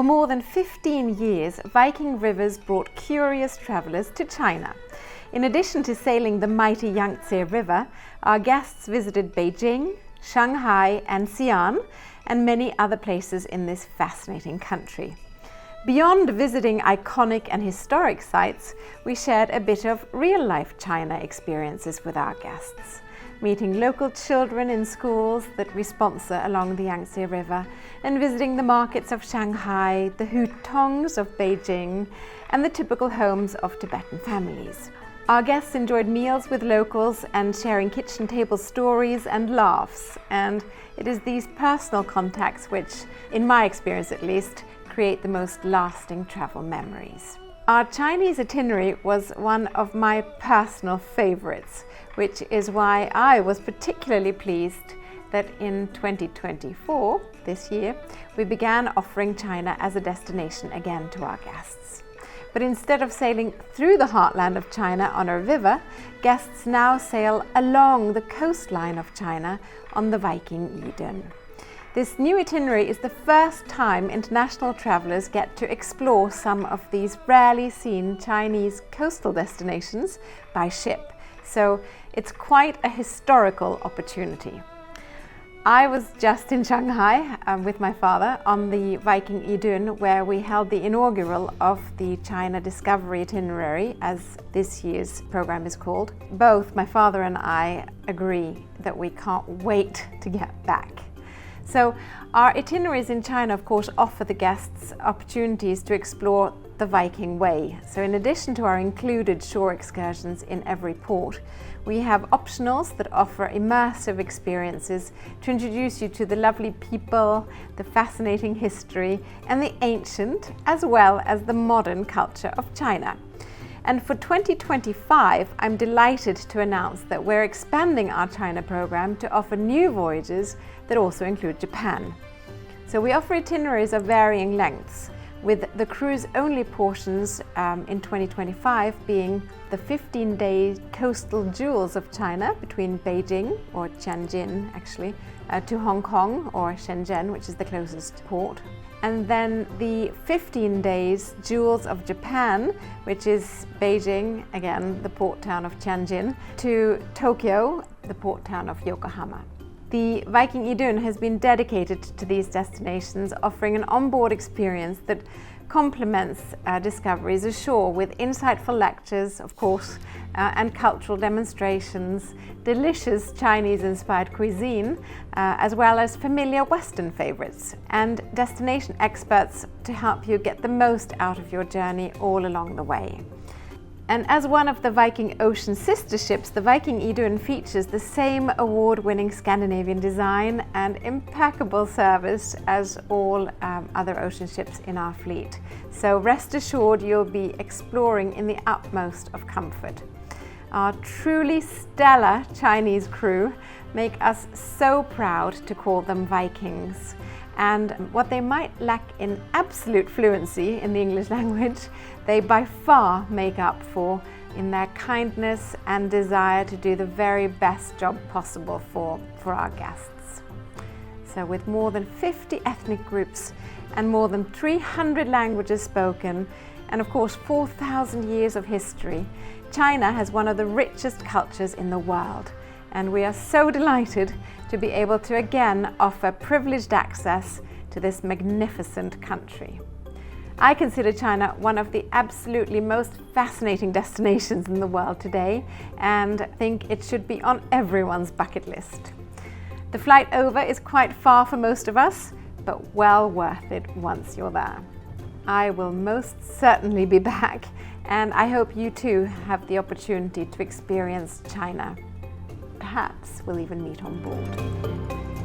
For more than 15 years, Viking rivers brought curious travelers to China. In addition to sailing the mighty Yangtze River, our guests visited Beijing, Shanghai and Xi'an, and many other places in this fascinating country. Beyond visiting iconic and historic sites, we shared a bit of real-life China experiences with our guests, meeting local children in schools that we sponsor along the Yangtze River, and visiting the markets of Shanghai, the hutongs of Beijing, and the typical homes of Tibetan families. Our guests enjoyed meals with locals and sharing kitchen table stories and laughs, and it is these personal contacts which, in my experience at least, create the most lasting travel memories. Our Chinese itinerary was one of my personal favorites, which is why I was particularly pleased that in 2024, this year, we began offering China as a destination again to our guests. But instead of sailing through the heartland of China on a river, guests now sail along the coastline of China on the Viking Eden. This new itinerary is the first time international travelers get to explore some of these rarely seen Chinese coastal destinations by ship, so it's quite a historical opportunity. I was just in Shanghai with my father on the Viking Idun, where we held the inaugural of the China Discovery Itinerary, as this year's program is called. Both my father and I agree that we can't wait to get back. So our itineraries in China, of course, offer the guests opportunities to explore the Viking way. So in addition to our included shore excursions in every port, we have optionals that offer immersive experiences to introduce you to the lovely people, the fascinating history, and the ancient as well as the modern culture of China. And for 2025, I'm delighted to announce that we're expanding our China program to offer new voyages that also include Japan. So we offer itineraries of varying lengths, with the cruise-only portions in 2025 being the 15-day coastal jewels of China between Beijing, or Tianjin actually, to Hong Kong or Shenzhen, which is the closest port. And then the 15 days jewels of Japan, which is Beijing, again the port town of Tianjin, to Tokyo, the port town of Yokohama. The Viking Idun has been dedicated to these destinations, offering an onboard experience that complements discoveries ashore with insightful lectures, of course, and cultural demonstrations, delicious Chinese-inspired cuisine, as well as familiar Western favorites, and destination experts to help you get the most out of your journey all along the way. And as one of the Viking Ocean sister ships, the Viking Idun features the same award-winning Scandinavian design and impeccable service as all other ocean ships in our fleet. So rest assured you'll be exploring in the utmost of comfort. Our truly stellar Chinese crew make us so proud to call them Vikings. And what they might lack in absolute fluency in the English language, they by far make up for in their kindness and desire to do the very best job possible for our guests. So with more than 50 ethnic groups and more than 300 languages spoken, and of course 4,000 years of history, China has one of the richest cultures in the world. And we are so delighted to be able to again offer privileged access to this magnificent country. I consider China one of the absolutely most fascinating destinations in the world today, and think it should be on everyone's bucket list. The flight over is quite far for most of us, but well worth it once you're there. I will most certainly be back, and I hope you too have the opportunity to experience China. Perhaps we'll even meet on board.